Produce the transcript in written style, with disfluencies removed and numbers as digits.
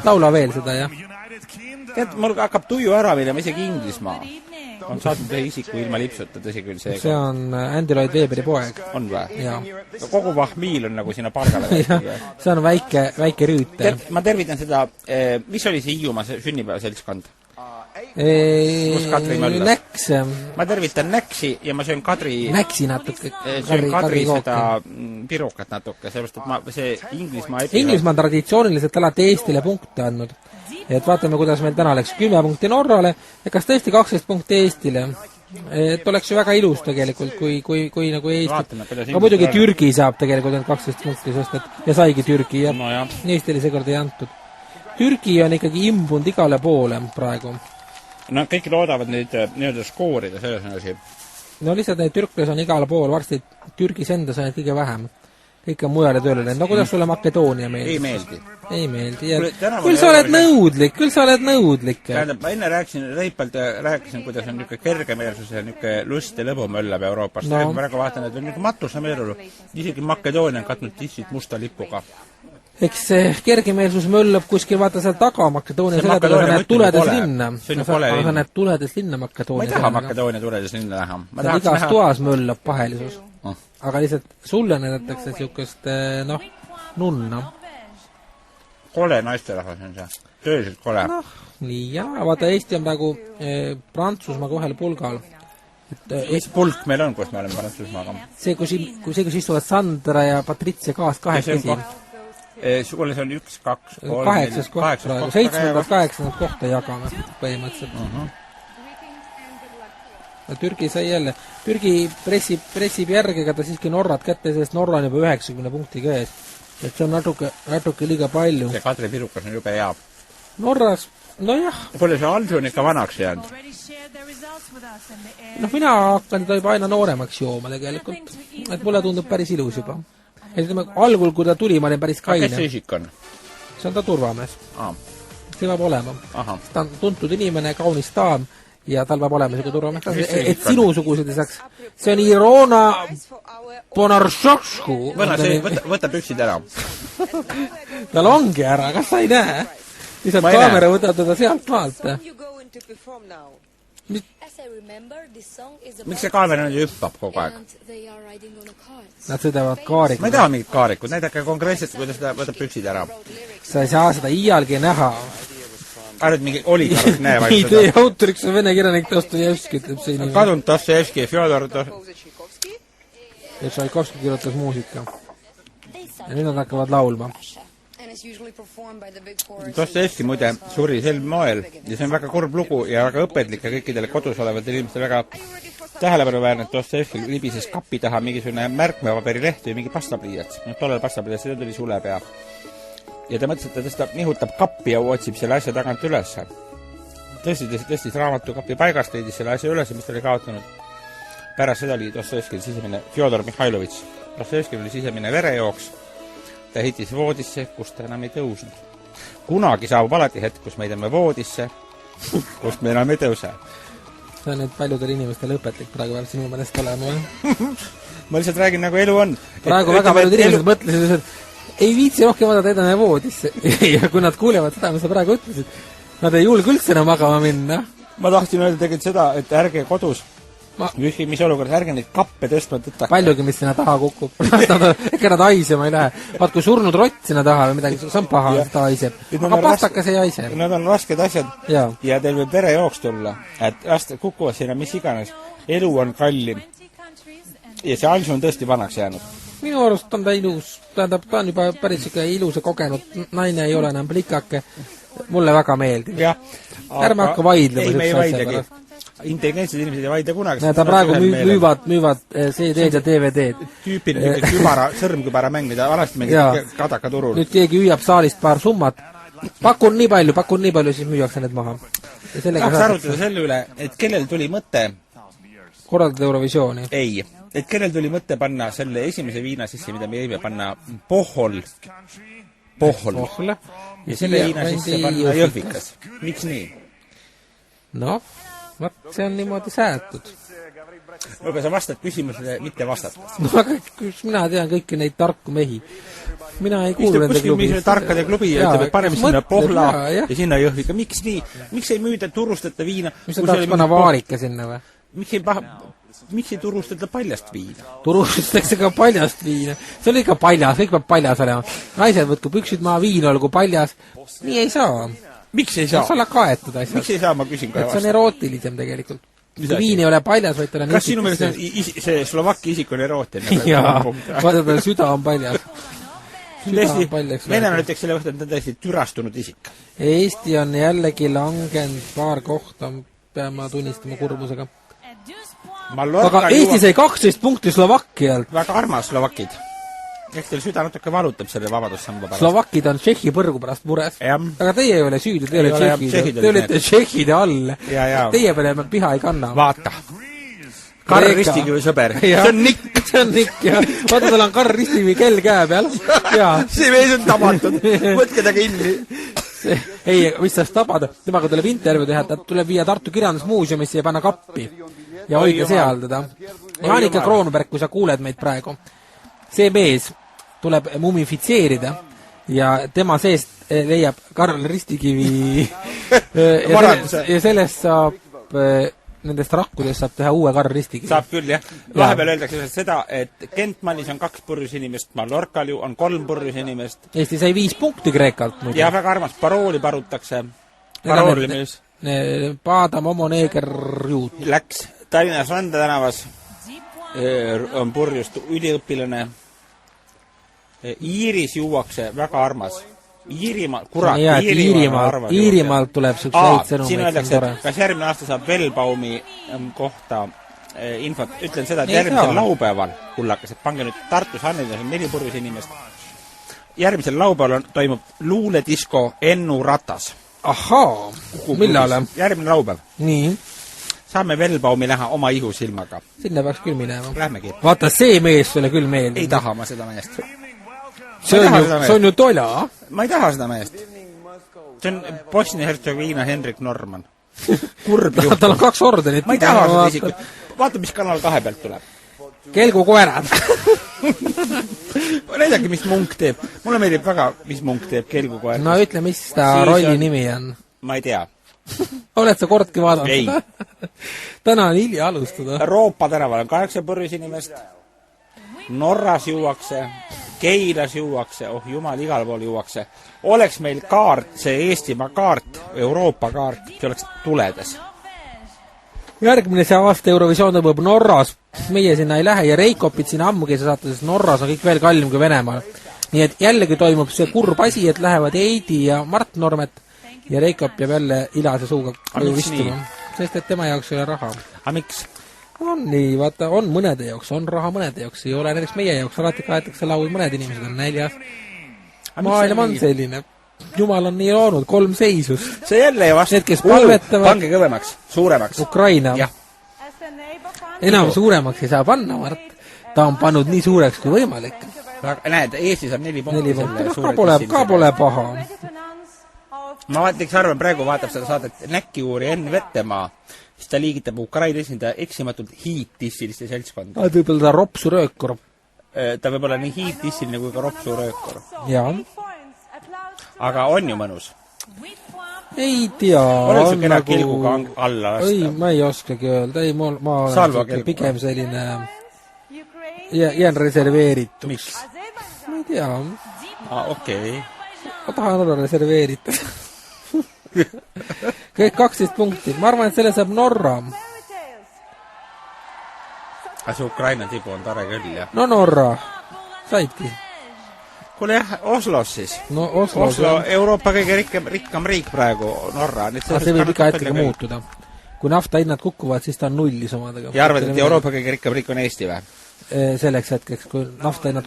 laula veel seda, jah. Tead, mul hakkab tuju ära minema isegi Inglismaa. On saatnud ühe isiku ilma lipsuta, tõsi küll seega. See on Andy Lloyd Weberi poeg. On või? Jaa. Kogu vahmiil on nagu sinna pargale. See on väike rüütel. Ma tervitan seda, mis oli see Hiiumaa sünnipäevaseltskond? Näks. Ma tervitan Näksi ja ma söön Kadri... Näksi natuke. Söön Kadri seda pirukat natuke, sellepärast, et see Inglismaa on traditsiooniliselt alati Eestile punkte andnud. Et vaatame, kuidas meil täna läks 10 punkti Norrale ja kas tõesti 12 punkti Eestile. Et oleks ju väga ilus tegelikult, kui nagu Eesti... Aga muidugi Türgi saab tegelikult 12 punkti, sest et ja saigi Türgi ja Eestile seekord ei antud. Türgi on ikkagi imbunud igale poole praegu. No kõik loodavad neid nii-öelda skoorida, selles on asi. No lihtsalt neid türkles on igale pool, varsti Türgis endas on kõige vähem. Kõik on mujale tööle läinud. No kuidas sulle Makedoonia meeldis? Ei meeldi. Küll sa oled nõudlik. Tähendab, ma enne rääkisin reipalt ja rääkisin, kuidas on niisugune kergemeelsus ja niisugune lust ja lõbu möllab Euroopast. No. Praegu vaatan, et on niisugune matus meelulu. Isegi Makedoonia on katnud tissid musta lipuga. Eks see kergemeelsus möllab kuskil, vaata seal taga Makedoonia seletades, sa näed tuledes linna. Sa näed tuledes linna Makedoonia. Ma ei taha Makedoonia tuledes linna näha. Igas toas möllab pahelisus. Aga lihtsalt sulle näidatakse niisugust, nunna. Kole naisterahvas on see. Tööliselt kole. Nii, ja vaata, Eesti on praegu Prantsusmaaga ühel pulgal. Mis pulk meil on, kus me oleme Prantsusmaaga? See, kus istuvad Sandra ja Patricia kaas kahekesi. Sulle see on 1, 2, 3, 8 koht praegu. 7-8 kohta jagame põhimõtteliselt. Türgi sai jälle. Türgi pressib järgi, ega ta siiski Norrat kätte, sest Norra on juba 90 punkti käes. Et see on natuke liiga palju. See Kadri pirukas on jube hea. Norras, nojah. Pole see Aldu on ikka vanaks jäänud. Mina hakkan ta juba aina nooremaks jooma tegelikult. Et mulle tundub päris ilus juba. Et algul, kui ta tuli, ma olin päris kaine. Kes see isik on? See on ta turvamees. See peab olema. Ta on tuntud inimene, kaunis daam ja tal peab olema see turvamees. Et sinusugused ei saaks. See on Irona Bonaršošku. Võta püksid ära. Tal ongi ära, kas sa ei näe? Lihtsalt kaamera võtab teda sealt maalt. Miks see kaamera nüüd hüppab kogu aeg? Nad sõidavad kaarikud. Ma ei taha mingit kaarikud, näidake konkreetselt, kuidas ta võtab püksid ära. Sa ei saa seda iialgi näha. Ainult mingi oligarh näe vaid seda. Idee autoriks on vene kirjanik Dostojevski, ütleb see inimene. Kadunud Dostojevski, Fjodor ja Tšaikovski kirjutas muusika. Ja nüüd nad hakkavad laulma. Dostojevski muide suri sel moel ja see on väga kurb lugu ja väga õpetlik ja kõikidele kodus olevatel inimestel väga tähelepanuväärne, et Dostojevski libises kapi taha mingisugune märkmepaberileht või mingi pastapliiats. Tollel pastapliiats, see tuli sulepea. Ja ta mõtles, et ta nihutab kappi ja otsib selle asja tagant üles. Tõstis raamatukapi paigast, leidis selle asja üles, mis ta oli kaotanud. Pärast seda oli Dostojevskil sisemine Fjodor Mihhailovitš. Dostojevskil oli sisemine verejooks. Ta heitis voodisse, kust ta enam ei tõusnud. Kunagi saabub alati hetk, kus me ideme voodisse, kust me enam ei tõuse. See on nüüd paljudel inimestel õpetlik praegu veel sinu mõnest olema. Ma lihtsalt räägin, nagu elu on. Praegu väga paljud inimesed mõtlesid, et ei viitsi rohkem vaadata edane voodisse. Ja kui nad kuulevad seda, mis sa praegu ütlesid, nad ei julge üldse enam magama minna. Ma tahtsin öelda tegelikult seda, et ärge kodus mis olukorras, ärge neid kappe tõstma tõtake. Paljugi, mis sinna taha kukub. Ega nad haisema ei lähe. Vaat kui surnud rott sinna taha või midagi, see on paha, ta haiseb. Aga pastakas ei haise. Nad on rasked asjad ja teil võib verejooks tulla. Et last kukuvad sinna mis iganes. Elu on kallim. Ja see Alsu on tõesti vanaks jäänud. Minu arust on ta ilus. Tähendab, ta on juba päris iluse kogenud. Naine ei ole enam plikake. Mulle väga meeldib. Ärme hakka vaidlema. Intelligentsed inimesed ei vaidle kunagi. Ta praegu müüvad CD-d ja DVD-d. Tüüpiline sõrmkübara mäng, mida vanasti mängid kadaka turul. Nüüd keegi hüüab saalist paar summat. Pakun nii palju, siis müüakse need maha. Tahaks arutada selle üle, et kellel tuli mõte korraldada Eurovisiooni? Ei, et kellel tuli mõte panna selle esimese viina sisse, mida me jäime panna Pohol. Ja selle viina sisse panna Jõhvikas. Miks nii? See on niimoodi säätud. Aga sa vastad küsimusele, mitte vastata. no aga kus mina tean kõiki neid tarku mehi. Mina ei kuulu nende klubi. Kuskil tarkade klubi ja ütleb, et paneme sinna Pohla ja sinna Jõhvika. Miks nii? Miks ei müüda turustata viina? Mis sa tahaks panna vaarika sinna või? Miks ei turustata paljast viina? Turustatakse ka paljast viina. See oli ikka paljas, kõik peab paljas olema. Naised võtku püksid maha, viin olgu paljas. Nii ei saa. Miks ei saa? See olla kaetud asjad. Miks ei saa, ma küsin kohe vastu. See on erootilisem tegelikult. Viin ei ole paljas, vaid tal on kas sinu meelest see Slovakki isik on erootiline? Jaa, vaata tal süda on paljas. Venena ütleks selle võtta, et ta on täiesti türastunud isik. Eesti on jällegi langenud paar kohta, peame tunnistama kurbusega. Aga Eesti sai 12 punkti Slovakkialt. Väga armas Slovakid. Eks teil süda natuke valutab selle vabadussamba pärast. Slovakid on Tšehhi põrgu pärast mures. Aga teie ei ole süüdi, te olete Tšehhide all. Teie peale piha ei kanna. Vaata. Karl Ristikivi sõber. See on Nikk. See on Nikk, jah. Vaata, tal on Karl Ristikivi kell käe peal. See mees on tabatud. Võtke ta kinni. Ei, mis ta tabada? Temaga tuleb intervju teha, ta tuleb viia Tartu kirjandusmuuseumisse ja panna kappi. Ja hoida seal teda. Jaanika Kroonberg, kui sa kuuled meid praegu. See mees tuleb mumifitseerida ja tema seest leiab Karl Ristikivi ja sellest saab nendest rakkudest saab teha uue Karl Ristikivi. Saab küll, jah. Vahepeal öeldakse seda, et Kentmanis on 2 purjus inimest, Mallorcal ju on 3 purjus inimest. Eesti sai 5 punkti Kreekalt. Ja väga armas, parooli parutakse. Paroolimees. Paada Momo Neeger juut. Läks Tallinnas Randa tänavas on purjust üliõpilane. Iiris juuakse väga armas. Iirimaal, kurat, Iirimaalt tuleb suhteliselt sõnumeid. Siin öeldakse, et kas järgmine aasta saab Velbaumi kohta infot. Ütlen seda, et järgmisel laupäeval, kullakas, et pange nüüd Tartus Hannides on 4 purjus inimest. Järgmisel laupäeval toimub luuledisko Ennu Ratas. Ahaa, millal? Järgmine laupäev. Nii. Saame Velbaumi näha oma ihusilmaga. Sinna peaks küll minema. Lähmegi. Vaata, see mees sulle küll meeldib. Ei taha ma seda meest. See on ju tola. Ma ei taha seda meest. See on Bosnia-Hertsegoviina Henrik Norman. Kurb juht. Tal on 2 ordenit. Ma ei taha seda isikut. Vaata, mis Kanal 2 pealt tuleb. Kelgu koerad. Näidake, mis Munk teeb. Mulle meeldib väga, mis Munk teeb Kelgu koerad. No ütle, mis ta rolli nimi on. Ma ei tea. Oled sa kordki vaadanud? Ei. Täna on hilja alustada. Roopa tänaval on 8 purjus inimest. Norras juuakse. Keilas juuakse, jumal, igal pool juuakse. Oleks meil kaart, see Eestimaa kaart, Euroopa kaart, see oleks tuledes. Järgmine see aasta Eurovisioon tõmbab Norras. Meie sinna ei lähe ja Reikopid sinna ammugi sa saate, sest Norras on kõik veel kallim kui Venemaal. Nii et jällegi toimub see kurb asi, et lähevad Eidi ja Mart Normet ja Reikop jääb jälle ilase suuga koju istuma. Sest et tema jaoks ei ole raha. Aga miks? On nii, vaata, on mõnede jaoks, on raha mõnede jaoks, ei ole näiteks meie jaoks, alati kaetakse laud, mõned inimesed on näljas. Maailm on selline. Jumal on nii loonud, 3 seisust. See jälle ja vastu. Need, kes palvetavad... Pange kõvemaks, suuremaks. Ukraina. Ja. Enam suuremaks ei saa panna, Mart. Ta on pannud nii suureks kui võimalik. Näed, Eestis on 4 punkti. Ka pole paha. Ma vaataks arvan, praegu vaatab seda saadet Näkkiuuri Enn Vettemaa. Siis ta liigitab Ukraina esindaja eksimatult hiitissiliste seltskonda. Võib-olla ta ropsu röökor. Ta võib olla nii hiitissiline kui ka ropsu röökor. Jaa. Aga on ju mõnus? Ei tea. Olen su kena kilguga alla lasta? Ei, ma ei oskagi öelda. Ei, ma olen pigem selline... Jään reserveeritud. Miks? Ma ei tea. Okei. Ma tahan olla reserveeritud. Kõik 12 punkti. Ma arvan, et selle saab Norra. Aga see Ukraina tibu on tare küll, jah? No Norra. Saidki. Kuule jah, Oslos siis. No Oslo Euroopa kõige rikkam riik praegu, Norra. See võib iga hetkega muutuda. Kui nafta hinnad kukuvad, siis ta on nullis omadega. Ja arvad, et Euroopa kõige rikkam riik on Eesti või? Selleks hetkeks, kui nafta hinnad